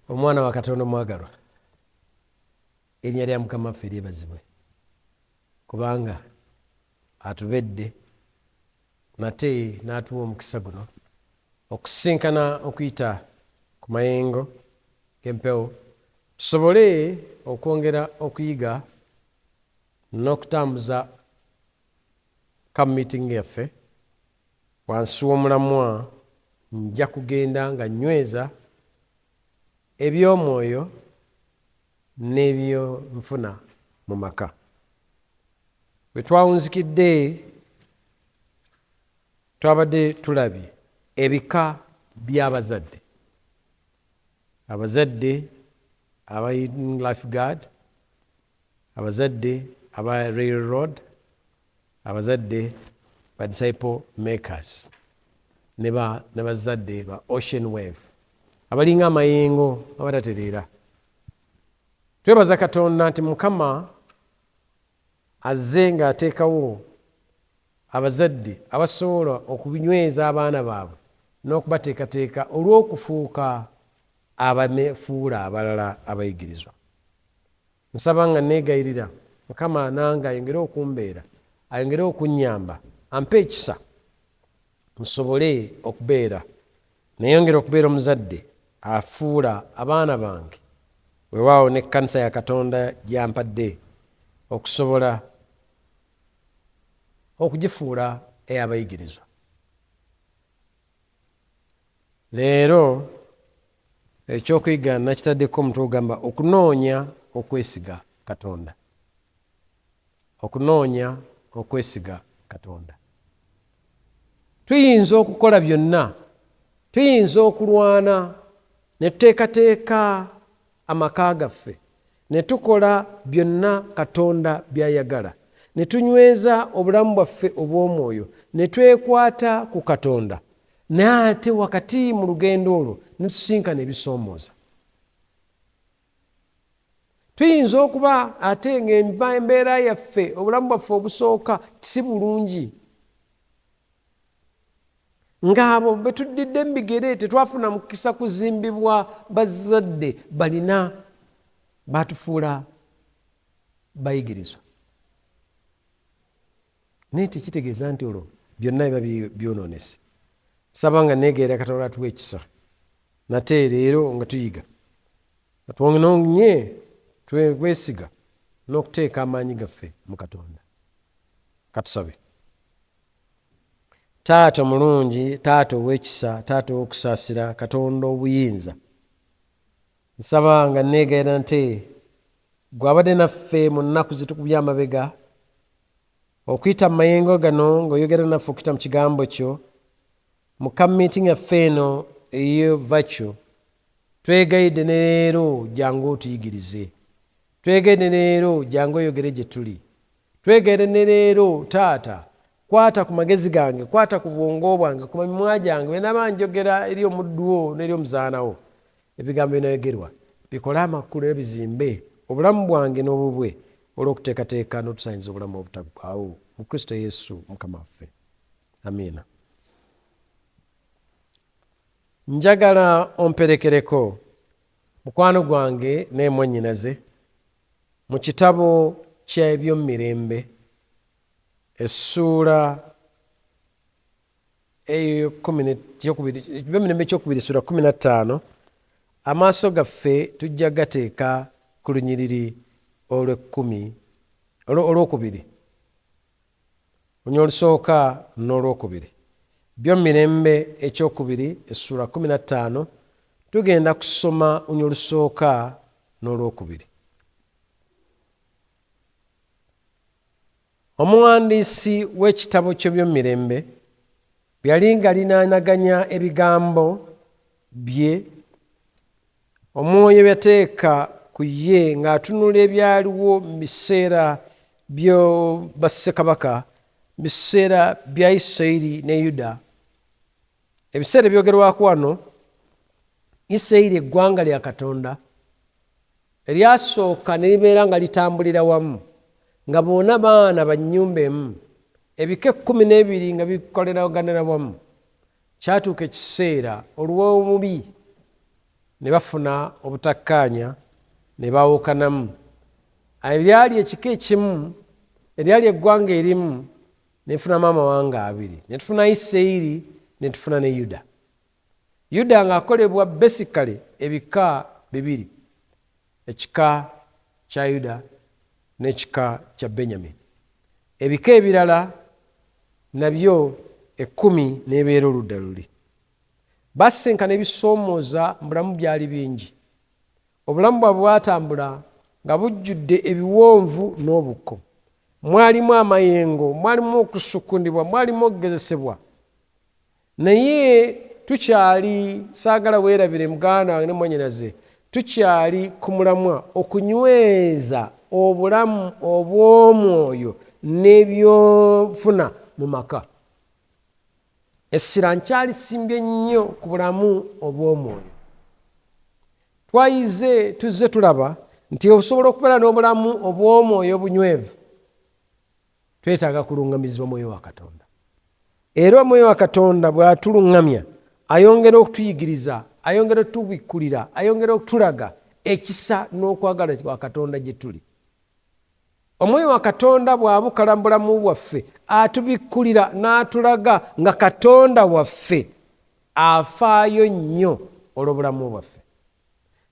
Omwana wa Katonda mwagalwa, erinnya lya Mukama waffe lyebazibwe, kubanga atubedde nate n'atuwa omukisa guno okusinkana okuyita ku mayengo g'empewo, tusobole okwongera okuyiga n'okutambuza ka meeting yaffe. Wansi w'omulamwa nja kugenda nga nyweza eby'omwoyo n'eby'enfuna mu maka. Bwe twawunzikidde twabadde tulabye ebika by'abazadde, abazadde aba Life Guard, abazadde aba Railroad, abazadde ba Disciple Makers, ne bazadde ba Ocean Wave, abalinga amayengo abatatereera. Twebaza Katonda nti Mukama azze ng'ateekawo abazadde abasobola okubinyweza abaana baabwe n'okubateekateeka olw'okufuuka abafuula abalala abayigirizwa. Nsaba nga neegayirira Mukama nange ayongere okumbeera, ayongere okunnyamba, ampe ekisa nsobole okubeera, neyongere okubeera omuzadde afuula abaana bange weewaawo n'ekkanisa ya Katonda gyampadde okusobola okugifuula ey'abayigirizwa. Leero ekyokuyiga nakitaddeko omutwe ogamba okunoonya okwesiga Katonda. Okunoonya okwesiga Katonda. Tuyinza okukola byonna, tuyinza okulwana ne tuteekateeka amaka gaffe, ne tukola byonna Katonda by'ayagala, ne tunyweza obulamu bwaffe obw'omwoyo, ne twekwata ku Katonda, naye ate wakati mu lugendo olwo ne tusinkana ebisoomooza. Tuyinza okuba ate ng'embeera yaffe, obulamu bwaffe obusooka si bulungi, ng'abo be tuddidde mu bigere tetwafuna mukisa kuzimbibwa bazadde balina batufuula bayigirizwa. Naye tekitegeeza nti olwo byonna biba byonoonese. Saba nga neegera Katonda atuwa ekisa, nate leero nga tuyiga twongere twesiga n'okuteeka amaanyi gaffe mu Katonda. Katusabe. Taata omulungi, Taata ow'ekisa, Taata ow'okusaasira, Katonda obuyinza, nsaba nga neegayira nte gw'abadde naffe mu nnaku zitukubye amabega okuyita mu mayengo gano ng'oyogera naffe okuyita mu kigambo kyo mu meeting yaffe eno ey'ovakyo, twegayidde ne leero jangu otuyigirize, twegayidde ne leero jangu oyogere gye tuli, twegayidde ne leero Taata kwata ku magezi gange, kwata ku bwongo bwange, ku mimwa gyange, bwe naba njogera eri omuddu wo n'eri omuzaana wo, ebigambo binayogerwa bikole amakulu era bizimbe obulamu bwange n'obubwe olw'okuteekateeka n'otusaanyiza obulamu obutaggwaawo mu Kristo Yesu Mukama waffe. Amiina. Njagala omperekereko mukwano gwange n'emwannyinaze mu kitabo ky'ebyomumirembe essuula ebyomumirembe ekyokubiri ssuula 15, amaaso gaffe tujja gateeka ku lunyiriri olwokubiri, olunya olusooka n'olwokubiri. Byomumirembe ekyokubiri essuula 15, tugenda kusoma olunya olusooka n'olwokubiri. Omuwandiisi w'ekitabo ky'ebyomumirembe bwe yali ng'alinaanaganya ebigambo bye, Omwoyo byateeka ku ye ng'atunula ebyaliwo mu biseera byo bassekabaka, mu biseera bya Isirayiri ne Yuda. Ebiseera ebyogerwako wano, Isirayiri eggwanga lya Katonda eryasooka ne libeera nga litambulira wamu, nga boona baana ba nnyumba emu, ebika 12 nga bikoleraganira wamu. Kyatuuka ekiseera olw'omubi ne bafuna obutakkaanya ne baawukanamu. Ebyali ekika ekimu, eryali eggwanga erimu, nefunamu amawanga abiri. Ne tufuna Isirayiri, ne tufuna ne Yuda. Yuda ng'akolebwa basically ebika bibiri, ekika kya Yuda n'ekika kya Benyamini. Ebika ebirala nabyo 10 n'ebeera oludda luli. Basinkana ebisoomooza mu bulamu byali bingi. Obulamu bwabwe bwatambula nga bujjudde ebiwonvu n'obukko. Mwalimu amayengo, mwalimu okusukundibwa, mwalimu okugezesebwa. Naye tukyali, saagala weerabire muganda wange ne mwannyinaze, tukyali ku mulamwa okunyweza obulamu obw'omwoyo n'ebyofuna mu maka. Essira nkyali simbye nnyo ku bulamu obw'omwoyo. Twayize tuzze tulaba nti osobola okubeera n'obulamu obw'omwoyo obunywevu, twetaaga kulungamizibwa mwoyo wa Katonda. Era omwoyo wa Katonda bw'atulungamya ayongera okutuyigiriza, ayongera okutubikkulira, ayongera okutulaga ekisa n'okwagala kwa Katonda gye tuli. Omwoyo wa Katonda bw'abukala mu bulamu bwaffe atubikkulira n'atulaga nga Katonda waffe afaayo nnyo olw'obulamu bwaffe.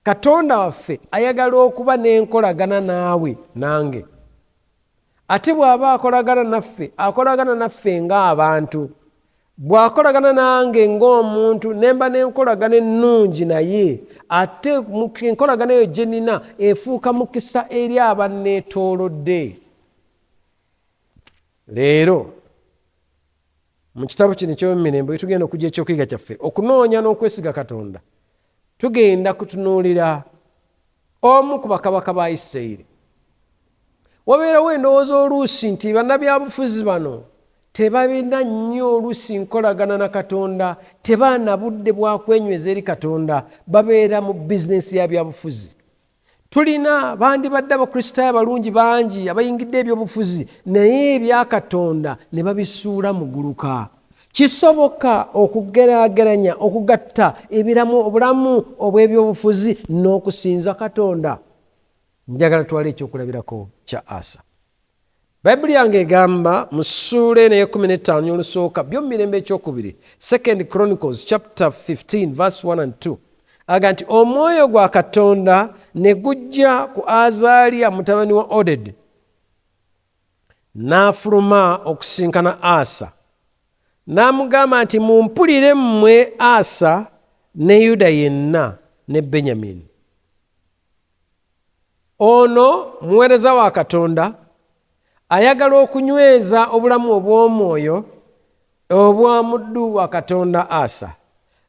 Katonda waffe ayagala okuba n'enkolagana naawe nange. Ate bw'aba akolagana naffe ng'abantu. Bw'akolagana nange ng'omuntu nemba n'enkolagana ennungi naye, ate enkolagana eyo gye nina efuuka mukisa eri abanneetoolodde. Leero mu kitabo kino eky'Emirembe bwe tugenda okujja ekyokuyiga kyaffe okunoonya n'okwesiga Katonda, tugenda kutunuulira omu ku bakabaka ba Isirayiri. Wabeerawo endowooza oluusi nti bannabyabufuzi bano tebabina nnyo oluusi nkolagana na Katonda, tebaana budde bwa kwenyweza eri Katonda, babeera mu bizinesi ya byabufuzi. Tulina bandibadde abakristaayo abalungi bangi abayingidde ebyobufuzi, naye ebya Katonda ne babisuula mu gguluka. Kisoboka okugeraageranya, okugatta obulamu obw'ebyobufuzi n'okusinza Katonda. Njagala twale ekyokulabirako kya Asa. Bayibuli yange egamba mu ssuula eno ey'e15 y'olusooka by'omumirembe ekyokubiri, 2 Chronicles chapter 15 verse 1 and 2, aga nti omwoyo gwa Katonda ne gujja ku Azaliya mutabani wa Oded, n'afuluma okusinkana Asa, n'amugamba nti mumpulire mmwe Asa ne Yuda yenna ne Benyamini. Ono muweereza wa Katonda ayagala okunyweza obulamu obw'omwoyo obwa muddu wa Katonda Asa.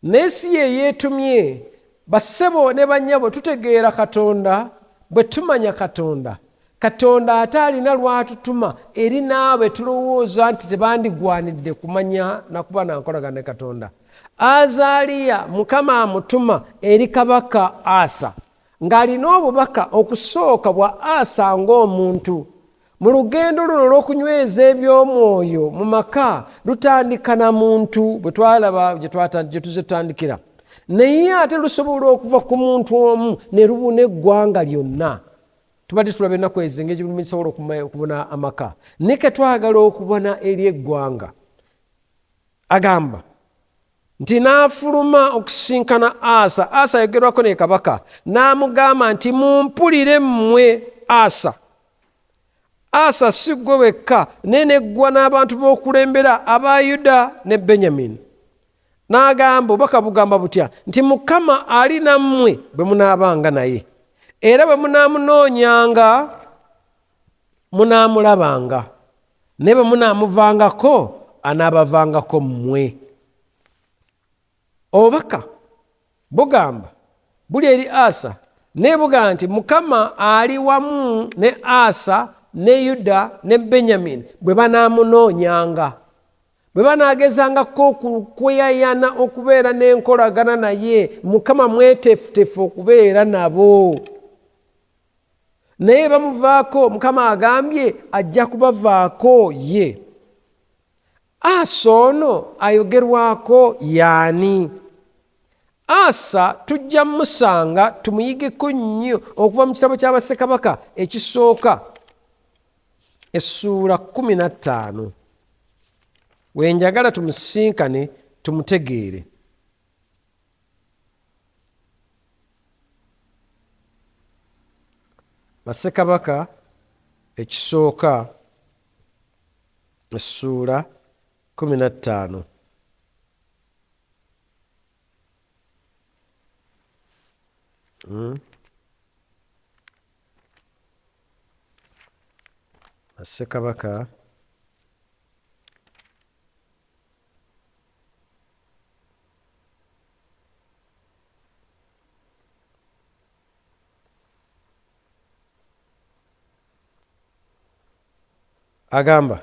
Naye si ye yeetumye. Bassebo ne bannyabo tutegeera Katonda, bwe tumanya Katonda, Katonda ate alina lwatutuma eri naawe tulowooza nti tebandigwanidde kumanya nakuba nankolagana ne Katonda. Azaliya Mukama amutuma eri kabaka Asa ng'alina obubaka okusooka bwa Asa ng'omuntu. Mu lugendo luno olw'okunyweza eby'omwoyo mu maka lutandika na muntu, bwe twalaba gye tuzze tutandikira, naye ate lusobola okuva ku muntu omu ne lubuna eggwanga lyonna. Tubadde tulaba ennaku ezo engeri gye bisobola okubona amaka, ne ke twagala okubona eri eggwanga. Agamba nti n'afuluma okusinkana Asa. Asa ayogerwako ne kabaka, n'amugamba nti mumpulire mmwe Asa. Asa si ggwe wekka, naye neggwa n'abantu b'okulembera aba Yuda ne Benyamini. N'agamba obubaka bugamba butya nti Mukama ali nammwe bwe munaabanga naye, era bwe munaamunoonyanga munaamulabanga, naye bwe munaamuvangako anaabavangako mmwe. Obubaka bugamba buli eri Asa, naye bugamba nti Mukama ali wamu ne Asa ne Yuda ne Benyamini bwe banaamunoonyanga, bwe banaagezangako okweyayana okubeera n'enkolagana naye. Mukama mweteefuteefu okubeera nabo, naye bamuvaako. Mukama agambye ajja kubavaako ye. Asa ono ayogerwako yaani? Asa tujja musanga tumuyigeko nnyo okuva mu kitabo ky'Abassekabaka ekisooka essuula 15 wenjagala tumusinkane tumutegeere. Bassekabaka ekisooka essuula 15. Bassekabaka agamba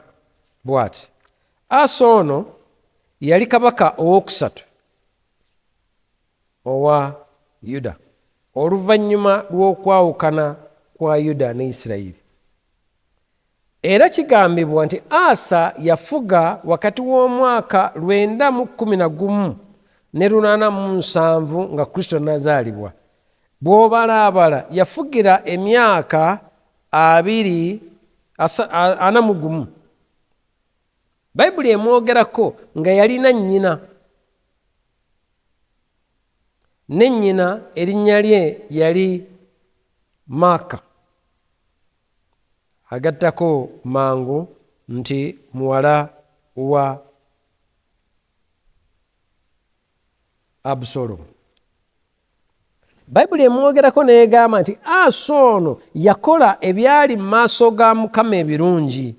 bw'ati: Asa ono yali kabaka owookusatu owa Yuda oluvannyuma lw'okwawukana kwa Yuda ne Isirayiri. Era kigambibwa nti Asa yafuga wakati w'omwaka 911 ne 807 nga Kristo nazaalibwa. Bw'obalaabala yafugira emyaka 41. Bayibuli emwogerako nga yalina nnyina, ne nnyina erinnya lye yali Maaka. Agattako mangu nti muwala wa Abusalomu. Bayibuli emwogerako neegamba nti Asa ono yakola ebyali mu maaso ga Mukama ebirungi.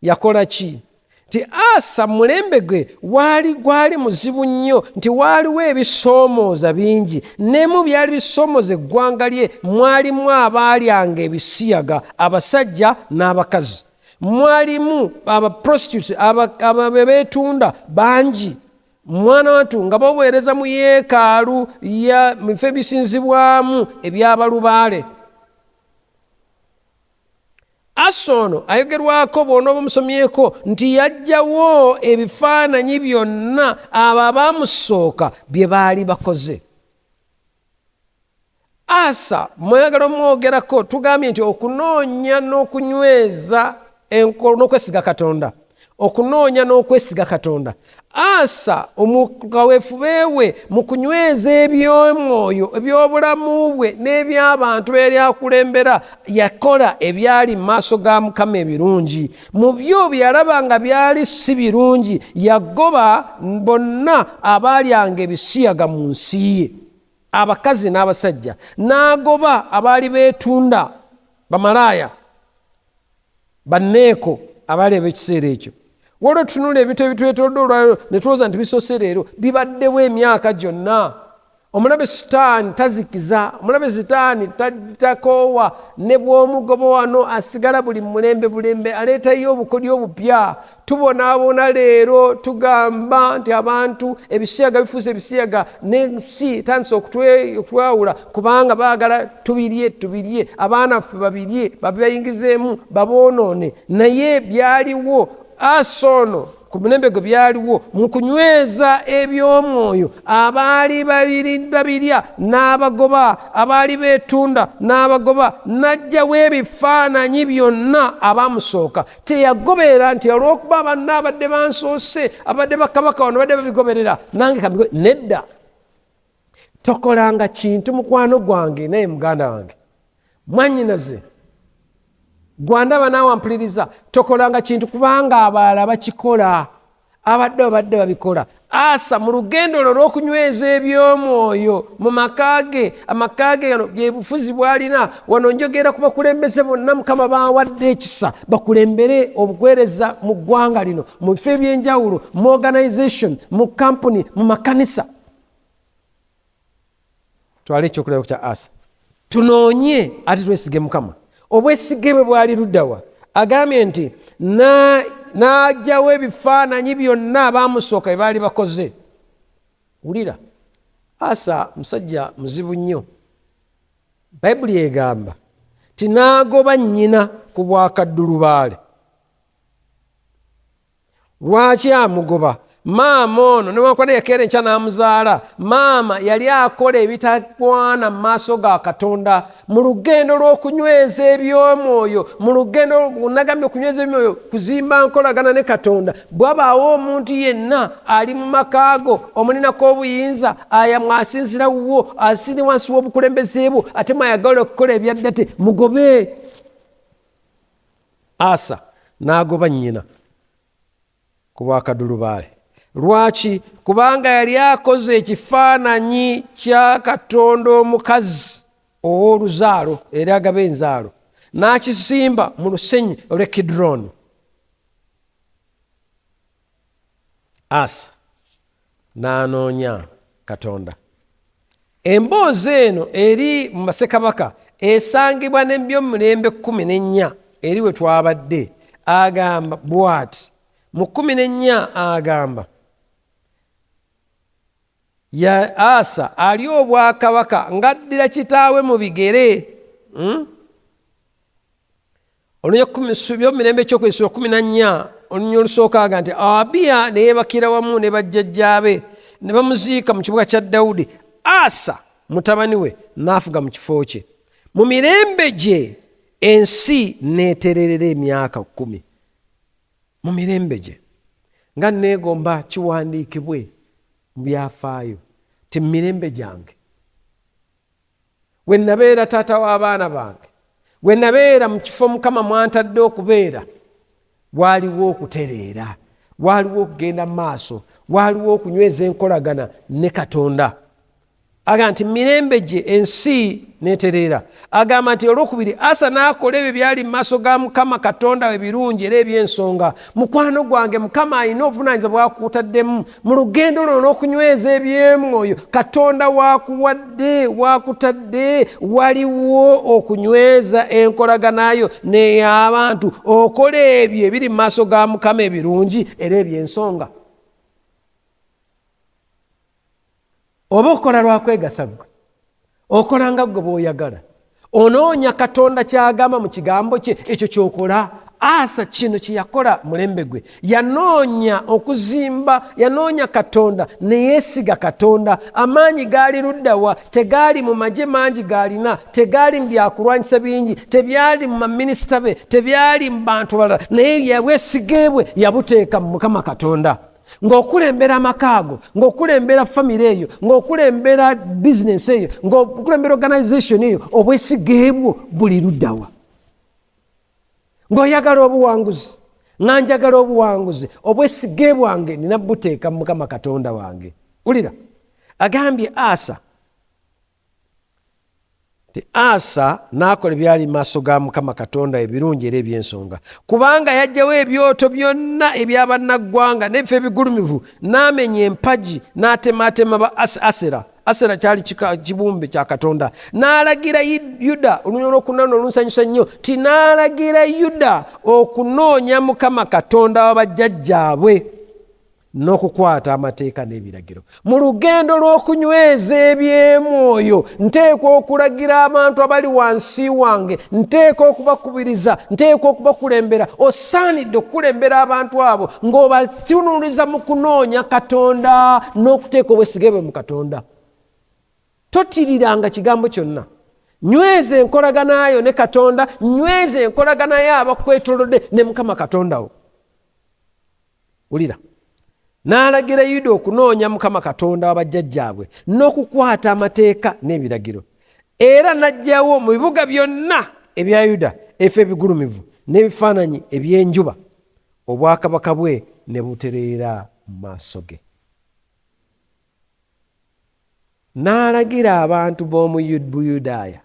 Yakola ki? Nti Asa mulembe gwe gwali muzibu nnyo, nti waaliwo ebisoomooza bingi, nemu byali bisoomooza eggwanga lye. Mwalimu abaalyanga ebisiyaga, abasajja n'abakazi. Mwalimu abaprostitutes, abeetunda bangi. Mwana watu nga baweereza mu yeekaalu ya bifo ebisinzibwamu eby'abalubaale. Asa ono ayogerwako bw'onooba omusomyeko nti yaggyawo ebifaananyi byonna abo abaamusooka bye baali bakoze. Asa mwagala omwogerako tugambye nti okunoonya n'okunyweza n'okwesiga Katonda. Okunoonya n'okwesiga Katonda. Asa omukaweefube we mu kunyweza eby'omwoyo eby'obulamu bwe n'eby'abantu beri akulembera, yakola ebyali mu maaso ga Mukama ebirungi. Mu byo bye yalaba nga byali si birungi, yagoba bonna abaalyanga ebisiyaga mu nsi ye, abakazi n'abasajja. N'agoba abaali beetunda, bamalaaya, banneeko abaali ekiseera ekyo. Waliwo tunula ebintu ebitwetolodde olwaliro ne tulowooza nti bisoose leero, bibaddewo emyaka gyonna. Omulabe Sitaani tazikiza, omulabe Sitaani takoowa, ne bw'omugoba wano asigala buli mulembe bulembe aleetayo obukodyo obupya. Tubonaabona leero tugamba nti abantu ebisiyaga bifuuse ebisiyaga, n'ensi tandise okutwawula kubanga baagala tubirye, abaana ffe babirye, babayingizeemu, baboonoone. Naye byaliwo. Asa ono ku mulembe gwe byaliwo mu kunyweza eby'omwoyo. Abaali babirya n'abagoba, abaali beetunda n'abagoba. N'aggyawo ebifaananyi byonna abaamusooka. Teyagoberera nti olw'okuba banna abadde bansoose, abadde bakabaka wano badde babigoberera, nange kabigo. Nedda. Tokolanga kintu mukwano gwange naye muganda wange, mwannyinaze, gwandaba naawe ampuliriza, tokolanga kintu kubanga abalala bakikola, abadde babikola. Asa mu lugendo lwo lw'okunyweza eby'omwoyo mu maka ge, amaka ge gano bye bufuzi bw'alina. Wano njogera ku bakulembeze bonna Mukama bawadde ekisa bakulembere obuweereza mu ggwanga lino, mu bifo eby'enjawulo, mu organization, mu company, mu makanisa. Twale ekyokulabako kya Asa. Tunoonye ate twesige Mukama. Obwesige bwe bwali luddawa? Agambye nti n'aggyawo ebifaananyi byonna abaamusooka bye baali bakoze. Wulira, Asa musajja muzibu nnyo. Bayibuli egamba ti n'agoba nnyina ku bwakaddulubaale. Lwaki amugoba? maama ono newankubadde yakeera enkya n'amuzaala, maama yali akola ebitagwana mu maaso ga Katonda mu lugendo lw'okunyweza eby'omwoyo, mu lugendo nagambye okunyweza eby'omwoyo kuzimba nkolagana ne Katonda. bw'abaawo omuntu yenna ali mu makaago omulinako obuyinza asinzira wuwo asiri wansi w'obukulembeze bwo ate mwayagala okukola ebyaddate mugobe. Asa n'agoba nnyina ku bwakadulubaale. Lwaki? Kubanga yali akoze ekifaananyi kya Katonda omukazi ow'oluzaalo era agaba enzaalo, n'akisimba mu lusenyi olw'e Kidroni. Asa n'anoonya Katonda. Emboozi eno eri mu Bassekabaka esangibwa n'ebyomulembe 14 eri we twabadde. Agamba bw'ati mu 14 agamba ya Asa ali obwakabaka ng'addira kitaawe mu bigere. Olunyamirembe ekyokwesibwa 14 olunya olusooka aga nti Abiya ne yeebakira wamu ne bajjajjaabe ne bamuziika mu kibuga kya Dawudi. Asa mutabani we n'afuga mu kifo kye. Mu mirembe gye ensi neetererera emyaka 10. Mu mirembe gye nga neegomba kiwandiikibwe mu byafaayo ti mirembe gyange we nabeera taata w'abaana bange, we nabeera mu kifo Mukama mwantadde okubeera, waaliwo okutereera, waaliwo okugenda mu maaso, waaliwo okunyweza enkolagana ne Katonda. Agamba nti mirembe gye ensi neeterera. Agamba nti olwokubiri Asa n'akola ebyo byali mu maaso ga Mukama Katonda we birungi era eby'ensonga. Mukwano gwange, Mukama alina obuvunaanyizibwa bwakutaddemu mu lugendo lwo n'okunyweza eby'emwoyo. Katonda wakutadde, waliwo okunyweza enkolaganayo n'ey'abantu. Okola ebyo ebiri mu maaso ga Mukama ebirungi era eby'ensonga. Oba okola lwakwegasa gwe, okola nga gwe bw'oyagala, onoonya Katonda kyagamba mu kigambo kye, ekyo kyokola. Asa kino kyeyakola mulembe gwe, yanoonya okuzimba, yanoonya Katonda ne yeesiga Katonda. Amaanyi gaali luddawa? Tegaali mu magye mangi gaalina, tegaali mu byakulwanyisa bingi, tebyali mu maminisita be, tebyali mu bantu balala, naye obwesige bwe yabuteeka mu Mukama Katonda. Ng'okulembera amakaago, ng'okulembera famire eyo, ng'okulembera bizinesi eyo, ng'okulembera organization eyo, obwesige bwo buli luddawa? Ng'oyagala obuwanguzi, nga njagala obuwanguzi, obwesige bwange nina buteeka mu Mukama Katonda wange. Ulira agambye Asa ti Asa n'akola ebyali mu maaso ga Mukama Katonda ebirungi era eby'ensonga, kubanga yaggyawo ebyoto byonna ebyabannaggwanga n'ebifo ebigulumivu, n'amenya empagi n'atemaatema ba Asera. Asera kyali kibumbe kya Katonda. N'alagira Yuda, olunya olw'okunaana olunsanyusa nnyo, ti n'alagira Yuda okunoonya Mukama Katonda wa bajjajjaabwe n'okukwata amateeka n'ebiragiro. Mu lugendo lw'okunyweza eby'emwoyo nteekwa okulagira abantu abali wansi wange, nteekwa okubakubiriza, nteekwa okubakulembera. Osaanidde okukulembera abantu abo ng'obatunuuliza mu kunoonya Katonda n'okuteeka obwesige bwe mu Katonda. Totiriranga kigambo kyonna. Nyweza enkolaganayo ne Katonda, nyweza enkolaganayo abakwetolodde ne Mukama Katonda wo. Ulira. N'alagira Yuda okunoonya Mukama Katonda wa bajjajjaabwe n'okukwata amateeka n'ebiragiro. Era n'aggyawo mu bibuga byonna ebya Yuda ebifo ebigulumivu n'ebifaananyi eby'enjuba, obwakabaka bwe ne butereera mu maaso ge. N'alagira abantu b'omu Buyudaaya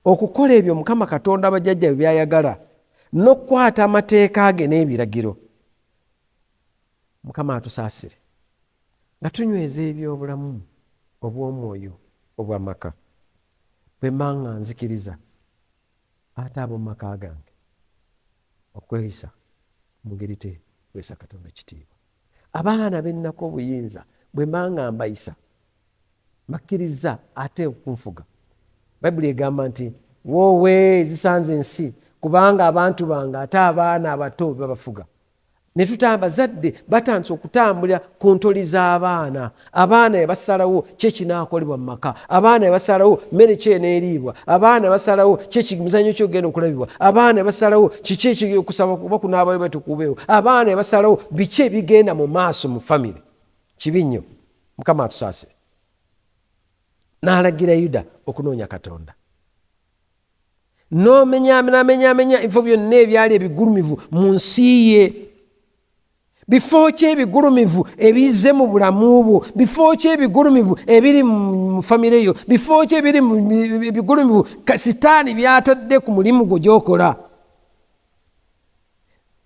okukola ebyo Mukama Katonda bajjajjaabwe by'ayagala n'okukwata amateeka ge n'ebiragiro. Mukama atusaasire nga tunyweza ebyobulamu obw'omwoyo obw'amaka. Bwe mmanga nzikiriza ate ab'omu maka gange okweyisa mu ngeri kwesa Katonda ekitiibwa. Abaana bennako obuyinza bwe mmanga mbayisa bakkiriza ate okunfuga. Bayibuli egamba nti woowe zisanze ensi kubanga abantu bange ate abaana abato babafuga. ne tutamba zadde batandise okutambulira ku ntoli z'abaana. Abaana basalawo kye kinaakolebwa mu maka, abaana basalawo mmere ki eneeriibwa, abaana basalawo kye muzanyo kyogenda okulabibwa, abaana basalawo kiki ekikusaba kuba kunaabayo batukubeewo, abaana basalawo biki ebigenda mu maaso mu famire. Kibi nnyo. Mukama atusaasire. N'alagira Yuda okunoonya Katonda. N'amenyaamenya ebifo byonna ebyali ebigulumivu mu nsi ye. Bifo ki ebigulumivu ebizze mu bulamu bwo, bifo ki ebigulumivu ebiri mu famire yo, bifo ki ebiri mu ebigulumivu Sitaani byatadde ku mulimu gwo gy'okola.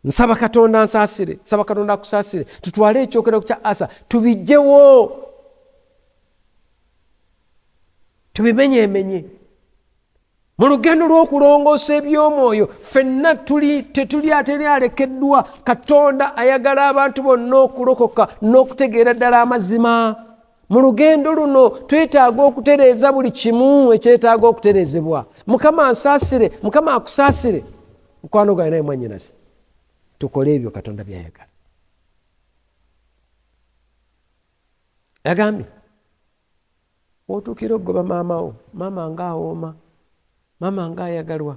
Nsaba Katonda ansaasire, nsaba Katonda akusaasire, tutwale ekyokero kya Asa tubijjewo, tubimenyeemenye. Mu lugendo lw'okulongoosa eby'omwoyo ffenna tetuli ateri alekeddwa. Katonda ayagala abantu bonna okulokoka n'okutegeera ddala amazima. Mu lugendo luno twetaaga okutereeza buli kimu ekyetaaga okutereezebwa. Mukama ansaasire, Mukama akusaasire. Mukwano gwange naye mwannyinaze, tukole ebyo Katonda by'ayagala. Yagambye otuukira okugoba maama wo, maama ng'awooma, maama ng'ayagalwa.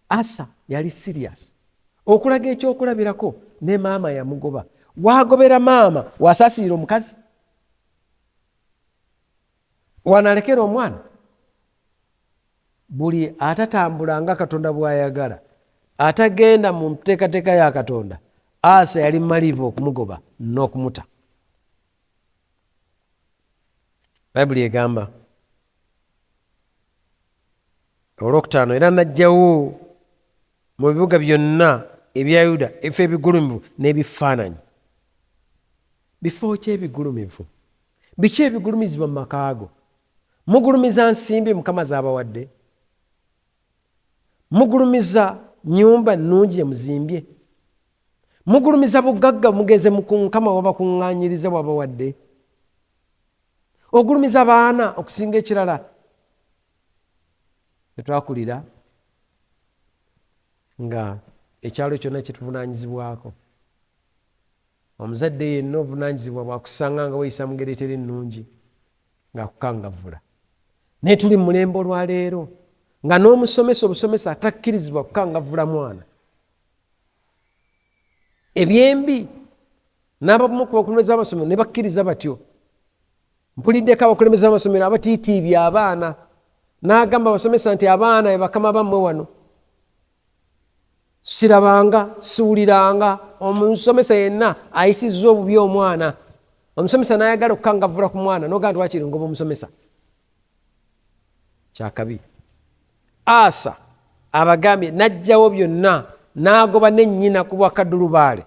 Asa yali serious okulaga ekyokulabirako, ne maama yamugoba. Wagobera maama wasaasirira omukazi? Wanalekera omwana? Buli atatambula nga Katonda bw'ayagala, atagenda mu nteekateeka ya Katonda, Asa yali malivu okumugoba n'okumuta. Bayibuli egamba olwokutaano, era najjawo mu bibuga byonna ebya Yuda ebifo ebigulumivu n'ebifaananyi. Bifo ki ebigulumivu? Biki ebigulumizibwa mu maka go? Mugulumiza nsimbi Mukama z'abawadde? Mugulumiza nnyumba nnungi gye muzimbye? Mugulumiza bugagga mugeze mu Mukama wabakuŋŋaanyiriza bw'abawadde? Ogulumiza baana okusinga ekirala? Tetwakulira nga ekyalo kyonna kituvunaanyizibwako. Omuzadde yenna ovunaanyizibwa bwakusanga nga weeyisa mu ngeri eteri nnungi ng'akukangavvula. Naye tuli mu mulembe olwaleero nga n'omusomesa obusomesa atakkirizibwa kukangavvula mwana. Ebyembi n'abamu ku bakulembeze b'amasomero ne bakkiriza batyo. Mpuliddeko abakulembeze b'amasomero abatiitiibya abaana, n'agamba abasomesa nti abaana bakama bammwe wano. Sirabanga, siwuliranga omusomesa yenna ayisizza obubi omwana. Omusomesa n'ayagala okukangavvula ku mwana n'ogamba nti wakiri ngoba omusomesa. Kyakabi. Asa abagambye n'aggyawo byonna n'agoba n'ennyina ku bwakaddulubaale.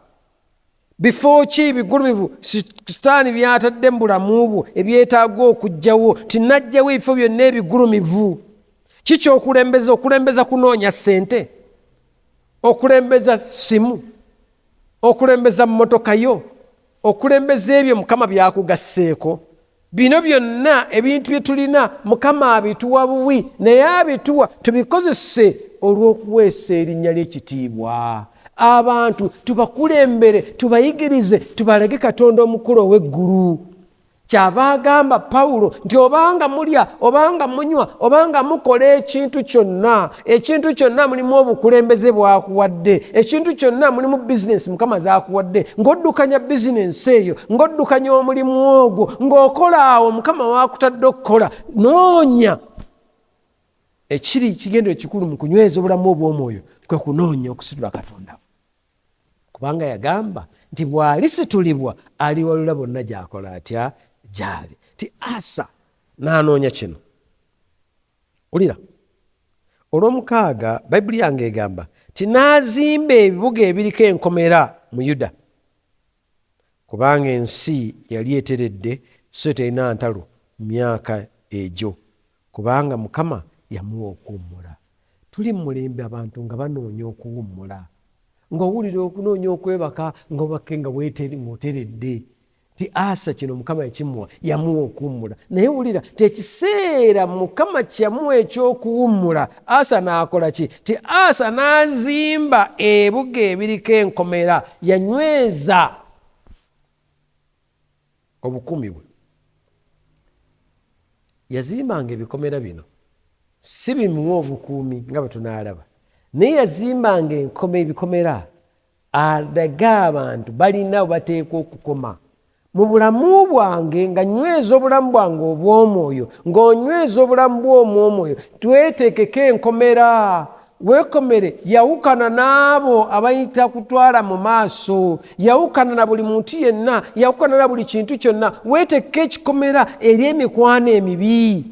Bifo ki bigulumivu Sitaani byatadde mu bulamu bwo ebyetaaga okuggyawo? Tinajjawo ebifo byonna ebigulumivu. Kiki okulembeza? Okulembeza kunoonya ssente, okulembeza simu, okulembeza mmotoka yo, okulembeza ebyo Mukama byakugasseeko. Bino byonna ebintu bye tulina Mukama abituwa buwi, naye abituwa tubikozese olw'okuweesa erinnya ly'ekitiibwa. Abantu tubakulembere, tubayigirize, tubalage Katonda omukulu ow'eggulu. Kyava agamba Pawulo nti obanga mulya, obanga munywa, obanga mukola ekintu kyonna mulimu obukulembeze bwakuwadde, ekintu kyonna mulimu bizinesi Mukama zaakuwadde, ng'oddukanya bizinesi eyo, ng'oddukanya omulimu ogwo, ng'okola awo Mukama waakutadde okukola, noonya ekiri kigendero kikulu mu kunyweza obulamu obw'omwoyo, kwe kunoonya okusitula Katonda. Kubanga yagamba nti bw'alisitulibwa aliwalula bonna gy'akola atya? Gy'ali. Ti Asa n'anoonya kino. Ulira olw'omukaaga Bayibuli yange egamba ti n'azimba ebibuga ebiriko enkomera mu Yuda, kubanga ensi yali eteredde so terina ntalo mu myaka egyo, kubanga Mukama yamuwa okuwummula. Tuli mu mulembe abantu nga banoonya okuwummula, ng'owulira okunoonya okwebaka ng'obake nga ng'oteredde. ti Asa kino Mukama yakimuwa, yamuwa okuwummula. Naye wulira tekiseera Mukama kyamuwa ekyokuwummula Asa n'akola ki? Ti Asa n'azimba ebibuga ebiriko enkomera, yanyweza obukuumi bwe. Yazimbanga ebikomera bino si bimuwa obukuumi nga bwe tunaalaba, naye yazimbanga ebikomera alaga abantu balina bateekwa okukoma mu bulamu bwange, nga nyweza obulamu bwange obw'omwoyo, ng'onyweza obulamu bw'omwoyo. Twetekeko enkomera, weekomere. Yawukana n'abo abayita kutwala mu maaso, yawukana na buli muntu yenna, yawukana na buli kintu kyonna. Weetekeko ekikomera eri emikwano emibi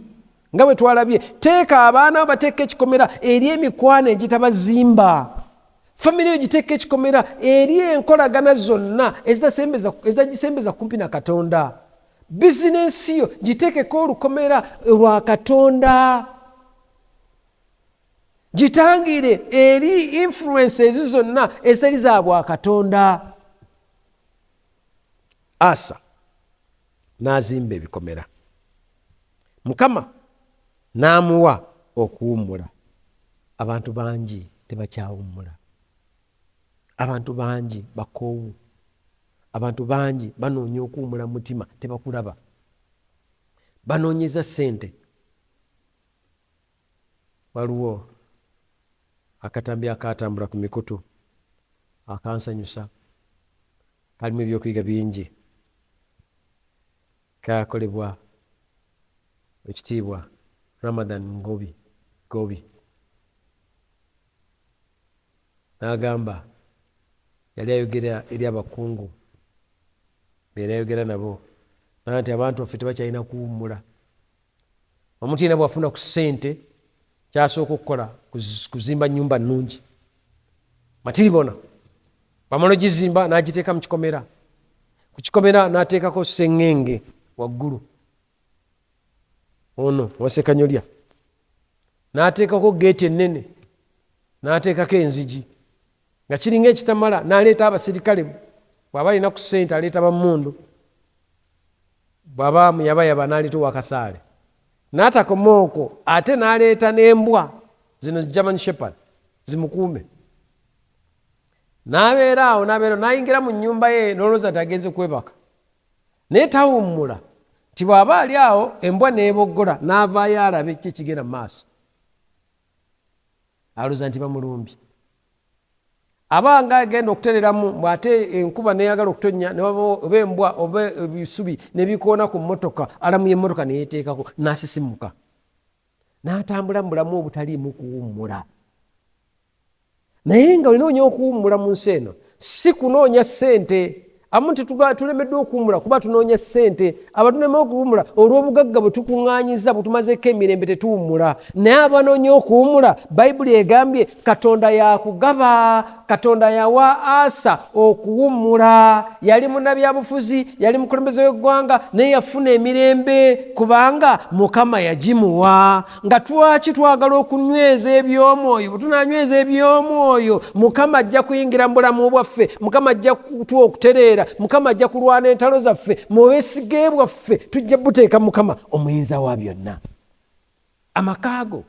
nga bwe twalabye. Teeka abaana bo bateeka ekikomera eri emikwano egitabazimba. Famire giteeka ekikomera eri enkolagana zonna ezitagisembeza kumpi na Katonda. Bizinensi yo giteekeko olukomera lwa Katonda. Gitangire eri influences zonna ezitali za bwa Katonda. Asa n'azimba ebikomera, Mukama n'amuwa okuwummula. Abantu bangi tebakyawummula, abantu bangi bakoowu, abantu bangi banoonya okuwummula mu mutima tebakulaba, banoonyeza ssente. Waliwo akatambi akatambula ku mikutu akansanyusa, kalimu ebyokuyiga bingi, kakolebwa ekitiibwa Ramadan Gobi. N'agamba yali ayogera eri abakungu beera ayogera nabo, nti abantu baffe tebakyalina kuwummula. Omuntu yenna bw'afuna ku ssente kyasooka okukola kuzimba nnyumba nnungi, matiribona. Bamala ogizimba n'agiteeka mu kikomera, ku kikomera n'ateekako sseŋŋenge waggulu, ono wasekanyolya, n'ateekako geeti ennene, n'ateekako enzigi nga kiringa ekitamala. N'aleeta abasirikale, bw'aba alina ku ssente aleeta bammundu, bw'aba muyabayaba n'aleeta owakasaale. N'atakoma okwo, ate n'aleeta n'embwa zino German Shepherd zimukuume. N'abeera awo n'ayingira mu nnyumba ye n'olowooza tagenze kwebaka, naye tawummula nti bw'aba ali awo embwa n'eboggola, n'avaayo alabe ki ekigenda mu maaso. Alowooza nti bamulumbye. Aba nga agenda okutereramu, bw'ate enkuba neeyagala okutonnya, ne oba embwa oba ebisubi ne bikoona ku mmotoka, alamu y'emmotoka ne yeeteekako, n'asisimuka, n'atambula mu bulamu obutaliimu kuwummula. Naye nga olina okuwummula mu nsi eno si kunoonya ssente. Amu tulemeddwa okuwummula kuba tunoonya ssente. Abatulema okuwummula olw'obugagga bwe tukuŋŋaanyiza, bwe tumazeko emirembe tetuwummula. Naye abanoonya okuwummula, Bayibuli egambye Katonda yakugaba. Katonda yawa Asa okuwummula. Yali munnabyabufuzi, yali mukulembeze w'eggwanga, naye yafuna emirembe kubanga Mukama yagimuwa. Nga twaki twagala okunyweza eby'omwoyo? Bwe tunanyweza eby'omwoyo, Mukama ajja kuyingira mu bulamu bwaffe, Mukama ajja kutuwa okutereera, Mukama ajja kulwana entalo zaffe. Mu bwesigee bwaffe tujja buteeka Mukama omuyinza wa byonna. Amakaago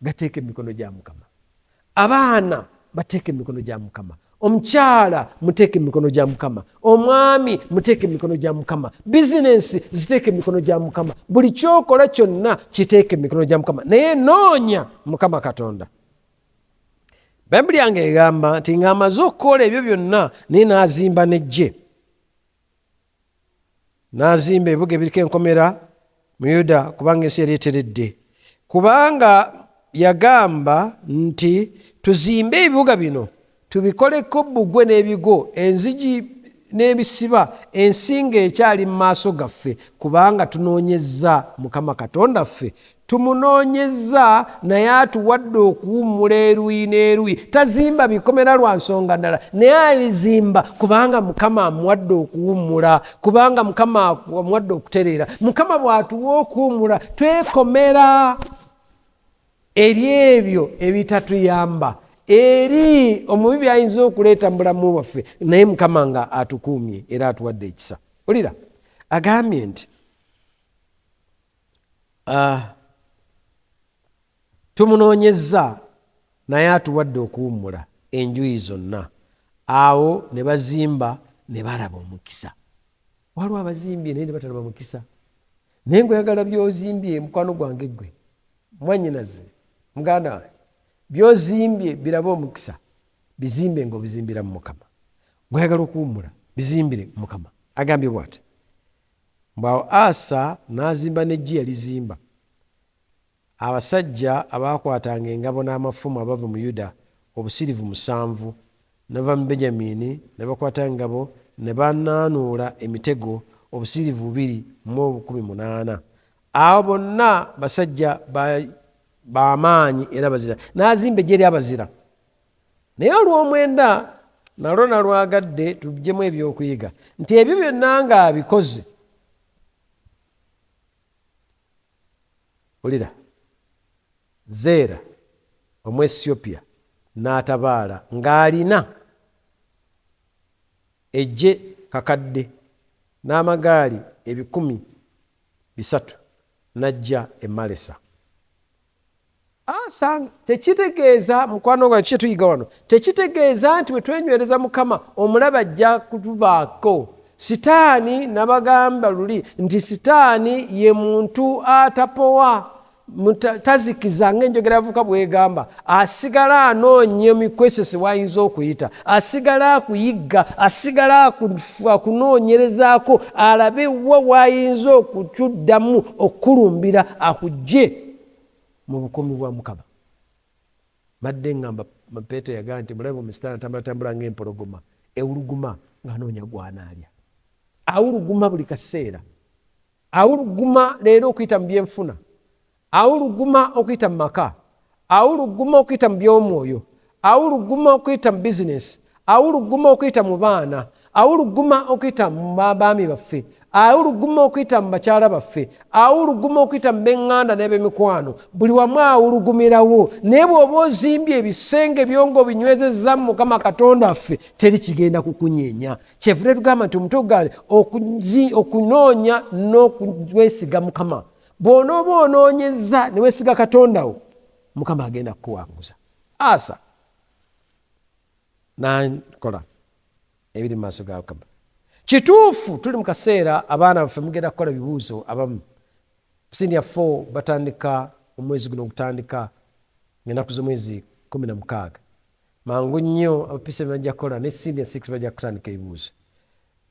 gateeka emikono gya Mukama, abaana bateeka emikono gya Mukama, omukyala muteeka emikono gya Mukama, omwami muteeka emikono gya Mukama, bizinensi ziteeka emikono gya Mukama, buli kyokola kyonna kiteeka emikono gya Mukama. Naye noonya Mukama Katonda. Bayibuli yange egamba nti ng'amaze okukola ebyo byonna, naye n'azimba n'eggye, n'azimba ebibuga ebiriko enkomera mu Yuda, kubanga ensi yali eteredde. Kubanga yagamba nti tuzimbe ebibuga bino, tubikoleko bbugwe n'ebigo, enzigi n'ebisiba, ensinga ekyali mu maaso gaffe, kubanga tunoonyezza Mukama Katonda ffe. Tumunoonyezza, naye atuwadde okuwummula eruyi n'eruyi. Tazimba bikomera lwa nsonga ndala, naye abizimba kubanga Mukama amuwadde okuwummula, kubanga Mukama amuwadde okutereera. Mukama bw'atuwa okuwummula, twekomera eri ebyo ebitatuyamba, eri omubi by'ayinza okuleeta mu bulamu bwaffe, naye Mukama nga atukuumye era atuwadde ekisa. Ulira agambye nti tumunoonyezza naye atuwadde okuwummula enjuyi zonna. Awo ne bazimba ne balaba omukisa. Waliwo abazimbye naye ne batalaba mukisa. Naye ng'oyagala by'ozimbye mukwano gwange gwe mwannyinaze muganda wange, by'ozimbye birabe omukisa, bizimbe ng'obizimbira mu Mukama. Ng'oyagala okuwummula bizimbire mu Mukama. Agambye bw'ati, mbwawo Asa n'azimba n'eggye yalizimba. Abasajja abaakwatanga engabo n'amafumu abava mu Yuda obusirivu 7 ne bava mu Benyamini ne bakwata engabo ne banaanuula emitego obusirivu 218. Abo bonna basajja b'amaanyi era bazira. N'azimba eggye ly'abazira. Naye olw'omwenda nalwo nalwagadde tuggyemu ebyokuyiga nti ebyo byonna ng'abikoze. Olira Zeera Omwesiyopya n'atabaala ng'alina eggye kakadde n'amagaali 300 n'ajja e Malesa. Asa tekitegeeza mukwano gwa kye tuyiga wano, tekitegeeza nti bwe twenywereza Mukama omulabe ajja kutuvaako. Sitaani nabagamba luli nti sitaani ye muntu atapowa, tazikiza ng'enjogera avuka bwegamba, asigala anoonya mikwesese wayinza okuyita, asigala akuyigga, asigala akunoonyerezaako alabe wa wayinza okutuddamu okulumbira akujje mu bukuumi bwa Mukama. Badde ngamba Peetero yagamba nti mulabe omusitaani atambulatambula ng'empologoma ewuluguma ng'anoonya gwanaalya. Awuluguma buli kaseera, awuluguma leero okuyita mu byenfuna, awuluguma okuyita mu maka, awuluguma okuyita mu by'omwoyo, awuluguma okuyita mu bizinesi, awuluguma okuyita mu baana, awuluguma okuyita mu baami baffe, awuluguma okuyita mu bakyala baffe, awuluguma okuyita mu b'eŋŋanda n'eb'emikwano. Buli wamu awulugumirawo. Naye bw'oba ozimbye ebisenge byongo binywezezza mu Mukama Katonda waffe, teri kigenda kukunyeenya. Kyevudde tugamba nti omutugale okunoonya n'okwesiga Mukama. Bw'onooba onoonyezza ne weesiga Katonda wo, Mukama agenda kukuwanguza. Asa n'akola ebiri mu maaso ga Mukama. Kituufu tuli mu kaseera abaana baffe mugenda kukola bibuuzo abamu. Senior 4 batandika omwezi guno ogutandika ng'ennaku z'omwezi 16. Mangu nnyo abapise bajja kukola ne Senior 6 bajja kutandika ebibuuzo.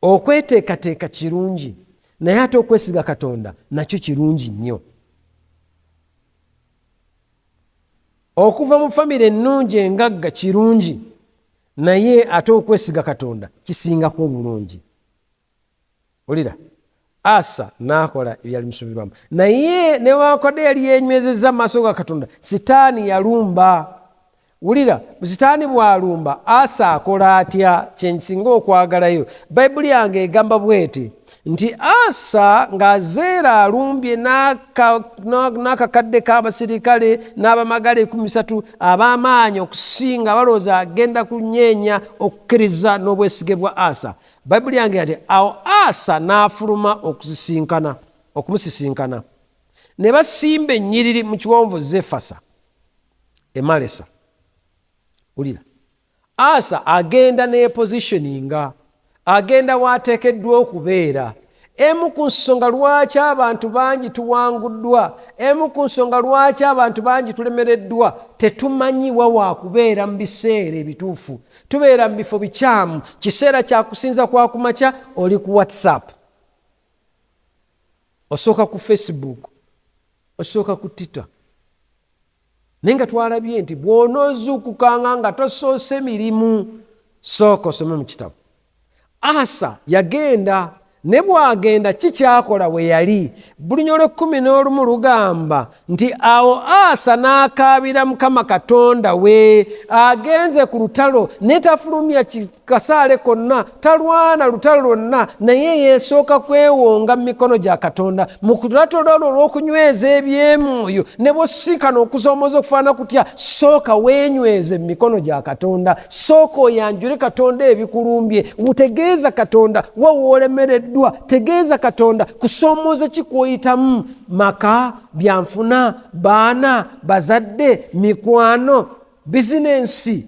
Okweteekateeka kirungi, naye ate okwesiga Katonda nakyo kirungi nnyo. Okuva mu famire ennungi engagga kirungi, naye ate okwesiga Katonda kisingako obulungi. Olira Asa n'akola ebyali musuubirwamu, naye newankubadde yali yenywezezza mu maaso ga Katonda, sitaani yalumba. Wulira, sitaani bw'alumba Asa akola atya? Kyensinga okwagalayo, Bayibuli yange egamba bweti nti Asa ng'Azeera alumbye n'akakadde k'abasirikale n'abamagale 13 ab'amaanyi okusinga balowooza agenda kunyeenya okukkiriza n'obwesige bwa Asa. Bayibuli yange ati awo Asa n'afuluma okumusisinkana. Ne basimba ennyiriri mu kiwonvu Zefasa e Malesa. Ulira Asa agenda nepositioninga, agenda waateekeddwa okubeera. Emu ku nsonga lwaki abantu bangi tuwanguddwa, emu ku nsonga lwaki abantu bangi tulemereddwa, tetumanyiwa waakubeera mu biseera ebituufu. Tubeera mu bifo bikyamu. Kiseera kya kusinza kwa kumakya oli ku WhatsApp, osooka ku Facebook, osooka ku Twitter. Naye nga twalabye nti bw'onoozuukukanga nga tosoose mirimu, sooka osome mu kitabo. Asa yagenda, ne bw'agenda kikyakola we yali. Bulinyolo 11 lugamba nti awo Asa n'akaabira Mukama Katonda we. Agenze ku lutalo ne tafulumya kasaale konna, talwana lutalo lwonna, naye yeesooka kwewonga mu mikono gya Katonda. Mu lutalo olwo olw'okunyweza eby'emwoyo ne bw'osisinkana okusoomooza okufaana kutya, sooka weenyweze mu mikono gya Katonda. Sooka oyanjule Katonda ebikulumbye, mutegeeza Katonda wa w'olemereddwa basemeddwa. Tegeeza Katonda kusomooza kikwoyitamu, maka, byanfuna, baana, bazadde, mikwano, bizinensi.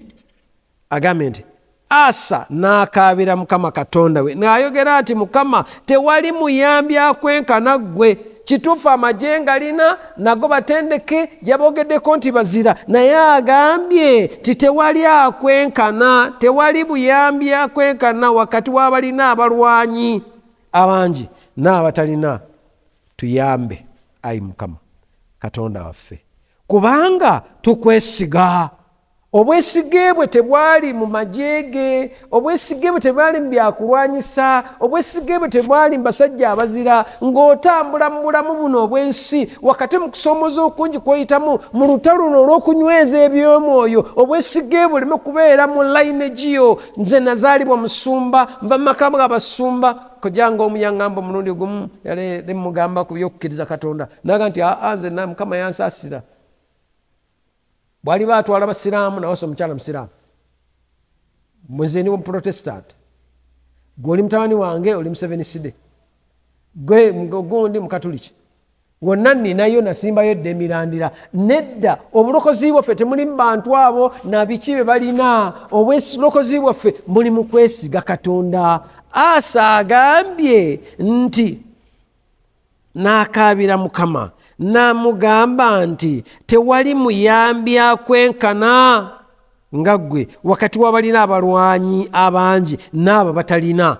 Agambe nti Asa n'akaabira Mukama Katonda we n'ayogera nti Mukama, tewali muyambi akwenkana ggwe. Kituufu amagye ngalina nago batendeke, yabogeddeko nti bazira, naye agambye ti tewali akwenkana, tewali buyambi akwenkana wakati w'abalina abalwanyi abangi n'abatalina. Tuyambe ayi Mukama Katonda waffe, kubanga tukwesiga. Obwesige bwe tebwali mu majege, obwesige bwe tebwali mu byakulwanyisa, obwesige bwe tebwali mu basajja abazira, ng'otambula mu bulamu buno obwensi wakati mu kusomooza okungi kw'oyitamu mu lutalo luno olw'okunyweza eby'omwoyo. Obwesige buleme kubeera mu lineage yo. Nze nazaalibwa musumba, nva mu maka g'abasumba. Kojanga omuyaŋŋamba omulundi ogumu yali mugamba ku by'okukkiriza Katonda, naga nti nze Mukama yansaasira. Bwali batwala abasiraamu nawasa omukyala musiraamu, nze ndi Protestant, gwe oli mutabani wange oli Museveniside, gwe gundi Mukatuliki, wonna ninayo nasimbayo dda emirandira. Nedda, obulokozi bwaffe temuli mu bantu abo nabiki be balina. Obulokozi bwaffe buli mu kwesiga Katonda. Asa agambye nti n'akaabira Mukama n'amugamba nti tewali muyambi akwenkana nga ggwe wakati w'abalina abalwanyi abangi n'abo batalina.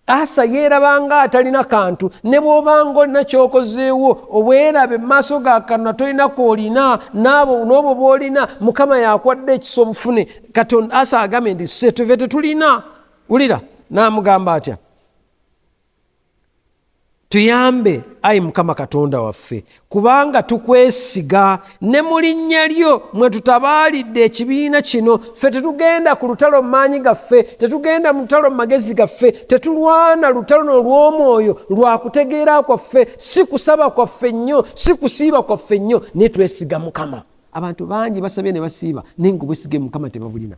Asa yeerabanga atalina kantu, ne bw'obanga olina kyokozeewo obwerabe mu maaso ga Katonda tolina kw'olina, n'obwo bw'olina Mukama yakwadde ekisa obufune. Katonda Asa agambye nti se tuve tetulina. Wulira, n'amugamba atya, tuyambe ayi Mukama Katonda waffe, kubanga tukwesiga, ne mu linnya lyo mwe tutabaalidde ekibiina kino. Ffe tetugenda ku lutalo mu maanyi gaffe, tetugenda mu lutalo mu magezi gaffe, tetulwana lutalo olw'omwoyo lwa kutegeera kwaffe, si kusaba kwaffe nnyo, si kusiiba kwaffe nnyo, naye twesiga Mukama. Abantu bangi basabye ne basiiba naye ng'obwesige Mukama tebabulina.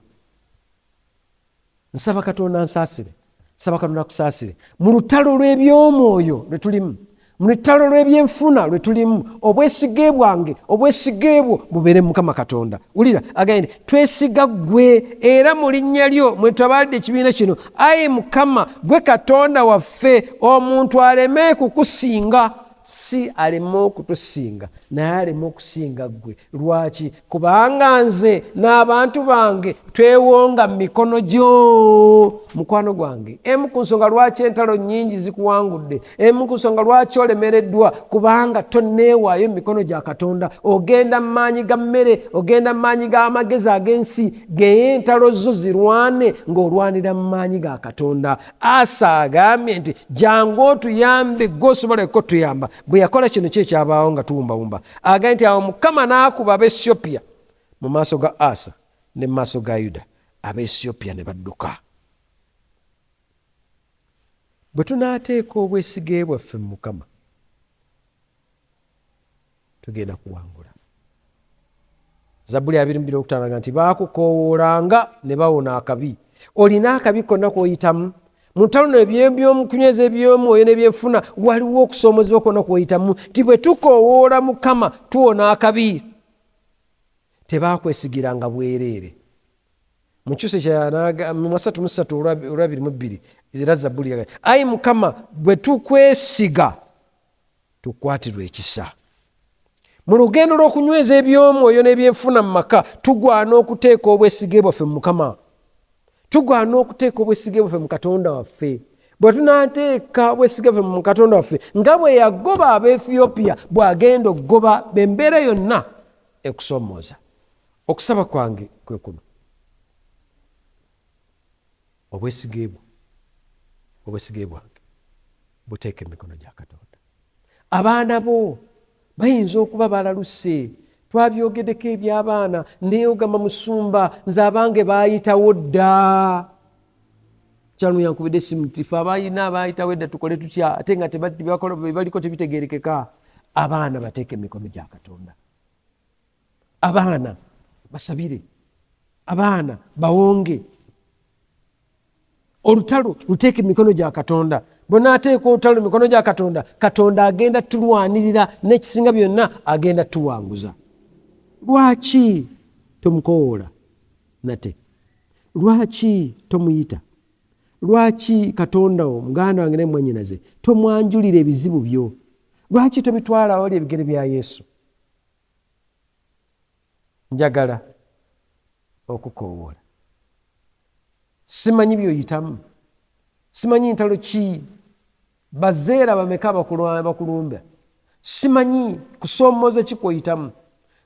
Nsaba Katonda ansaasire, nsaba Katonda akusaasire mu lutalo lw'ebyomwoyo lwe tulimu, mu lutalo lw'ebyenfuna lwe tulimu. Obwesige bwange, obwesige bwo bubeere mu Mukama Katonda. Wulira, agende twesiga ggwe, era mu linnya lyo mwe tutabaalidde ekibiina kino. Ayi Mukama, gwe Katonda waffe, omuntu aleme kukusinga. Si aleme okutusinga, naye aleme okusinga ggwe. Lwaki? Kubanga nze n'abantu bange twewonga mu mikono gyo. Mukwano gwange, emu ku nsonga lwaki entalo nnyingi zikuwangudde, emu ku nsonga lwaki olemereddwa, kubanga tonneewaayo mu mikono gya Katonda. Ogenda mu maanyi ga mmere, ogenda mu maanyi g'amagezi ag'ensi, geye entalo zo zirwane ng'olwanira mu maanyi ga Katonda. Asa agambye nti jangu otuyambe, gwe osobole okutuyamba. Bwe yakola kino kyekyabaawo nga tuwumbawumba. Agambye nti awo Mukama n'akuba Abaesiyopiya mu maaso ga Asa ne mu maaso ga Yuda, Abaesiyopiya ne badduka. Bwe tunaateeka obwesige bwaffe mu Mukama, tugenda kuwangula. Zabbuli 22:5 nti baakukoowoolanga ne bawona akabi. Olina akabi konna k'oyitamu mu ntalo n'ebyokunyweza eby'omwoyo n'ebyenfuna, waliwo okusoomozebwa kwonna kw'oyitamu. Ti bwe tukoowoola Mukama tuwona akabi. Tebakwesigiranga bwereere. Mu kyusa kya 3:2 era Zabbuli yaga, ayi Mukama, bwe tukwesiga tukwatirwa ekisa. Mu lugendo lw'okunyweza eby'omwoyo n'ebyenfuna mu maka, tugwana okuteeka obwesige bwaffe mu Mukama. Tugwana okuteeka obwesige bwaffe mu Katonda waffe. Bwe tunaateeka obwesige bwaffe mu Katonda waffe, nga bwe yagoba Abaethiopia bw'agenda okugoba b'embeera yonna ekusomooza. Okusaba kwange kwe kuno, obwesige bwange buteeke emikono gya Katonda. Abaana bo bayinza okuba balaluse. Twabyogeddeko eby'abaana, neyogama musumba, nze abange baayitawo dda. Kyalo yankubidde essimu nti ffe abayina abaayitawo edda tukole tutya, ate nga baliko tebitegeerekeka. Abaana bateeke emikono gya Katonda. Abaana basabire, abaana bawonge. Olutalo luteeke emikono gya Katonda. bw'onaateeka olutalo mu mikono gya Katonda, Katonda agenda tulwanirira n'ekisinga byonna agenda tuwanguza. Lwaki tomukowoola nate? Lwaki tomuyita? Lwaki Katonda wo muganda wange ne mwannyinaze tomwanjulira ebizibu byo? Lwaki tobitwala wali ebigere bya Yesu? Njagala okukoowoola. Simanyi by'oyitamu, simanyi ntalo ki, bazeera bameka bakulumba, simanyi kusoomoza ki kw'oyitamu,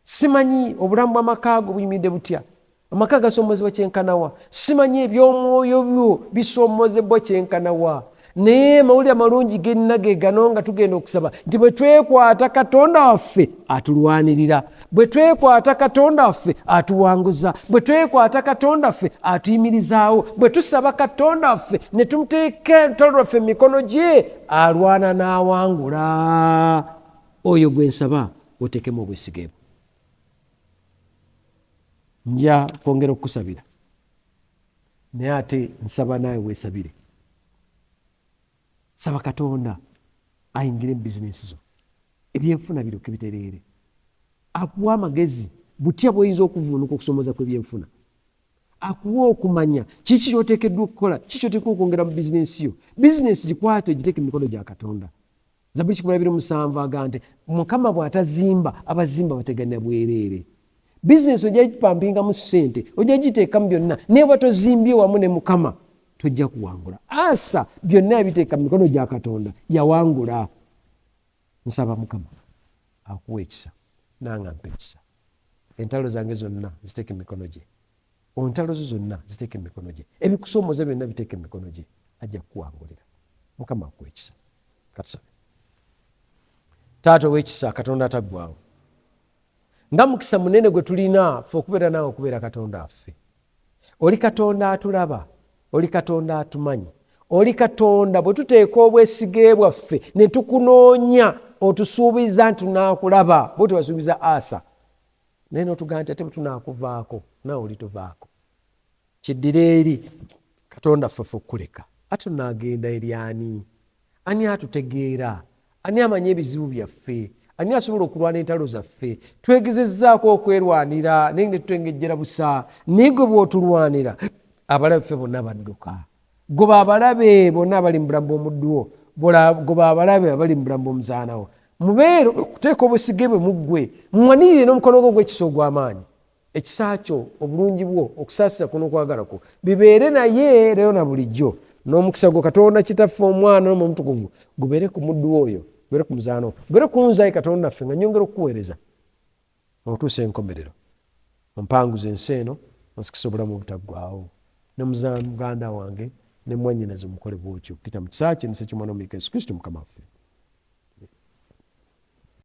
simanyi obulamu bw'amaka go buyimiridde butya, amaka gasoomozebwa kyenkanawa, simanyi eby'omwoyo byo bisoomozebwa kyenkanawa. Naye amawulire amalungi genna ge gano nga tugenda okusaba nti bwe twekwata Katonda waffe atulwanirira, bwe twekwata Katonda waffe atuwanguza, bwe twekwata Katonda waffe atuyimirizaawo, bwe tusaba Katonda waffe ne tumuteeka olutalo lwaffe mu mikono gye alwana n'awangula. Oyo gwe nsaba oteekemu obwesige bwo. Nja kwongera okukusabira, naye ate nsaba naawe weesabire. Saba Katonda ayingire mu bizinesi zo, ebyenfuna biroke bitereere, akuwa amagezi butya bw'oyinza okuvuunuka okusoomoza kw'ebyenfuna, akuwa okumanya kiki ky'oteekeddwa okukola, kiki ky'oteekwa okwongera mu bizinesi yo. Bizinesi gikwate giteeke mu mikono gya Katonda. Zaburi 17 aga nti Mukama bw'atazimba abazimba bateganya bwereere. Bizinesi ojja gipampingamu ssente, ojja giteekamu byonna, naye bwe tozimbye wamu ne Mukama tojja kuwangula. Asa byonna yabiteeka mu mikono gya Katonda, yawangula. Nsaba Mukama akuwa ekisa, nange ampe ekisa. Entalo zange zonna ziteeke mu mikono gye, ontalo zo zonna ziteeke mu mikono gye, ebikusoomoza byonna biteeke mu mikono gye, ajja kukuwangulira. Mukama akuwa ekisa. Katusabe. Taata ow'ekisa, Katonda ataggwaawo, nga mukisa munene gwe tulina ffe okubeera naawe okubeera Katonda affe. Oli Katonda atulaba, oli Katonda atumanyi, oli Katonda bwe tuteeka obwesige bwaffe ne tukunoonya otusuubiza nti tunaakulaba, bwe tewasuubiza Asa, naye n'otugamba nti ate bwe tunaakuvaako naawe olituvaako. Kiddira eri Katonda ffe okukuleka, ate tunaagenda eri ani? Ani atutegeera? Ani amanyi ebizibu byaffe? Ani asobola okulwana entalo zaffe? Twegezezzaako okwerwanira naye ne tutengejjera busa, naye gwe bw'otulwanira abalabe ffe bonna badduka. Goba abalabe bonna abali mu bulamu bw'omuddu wo, goba abalabe abali mu bulamu bw'omuzaana wo. Mubeere okuteeka obwesige bwe mu ggwe, mumwanirire n'omukono gwo ogw'ekisa ogw'amaanyi. Ekisa kyo, obulungi bwo, okusaasira kuno okwagala kwo bibeere naye leero na bulijjo. N'omukisa gwo Katonda Kitaffe, Omwana n'Omwoyo Omutukuvu gubeere ku muddu oyo, gubeere ku muzaana wo, gubeere ku nze Katonda naffe, nga nyongera okukuweereza otuusa enkomerero. Ompanguza ensi eno, onsikise obulamu obutaggwaawo. Ne muganda wange ne mwannyinaze omukole bw'otyo, okuyita mu kisa kye n'ekisa ky'Omwana wa Yesu Kristo Mukama waffe.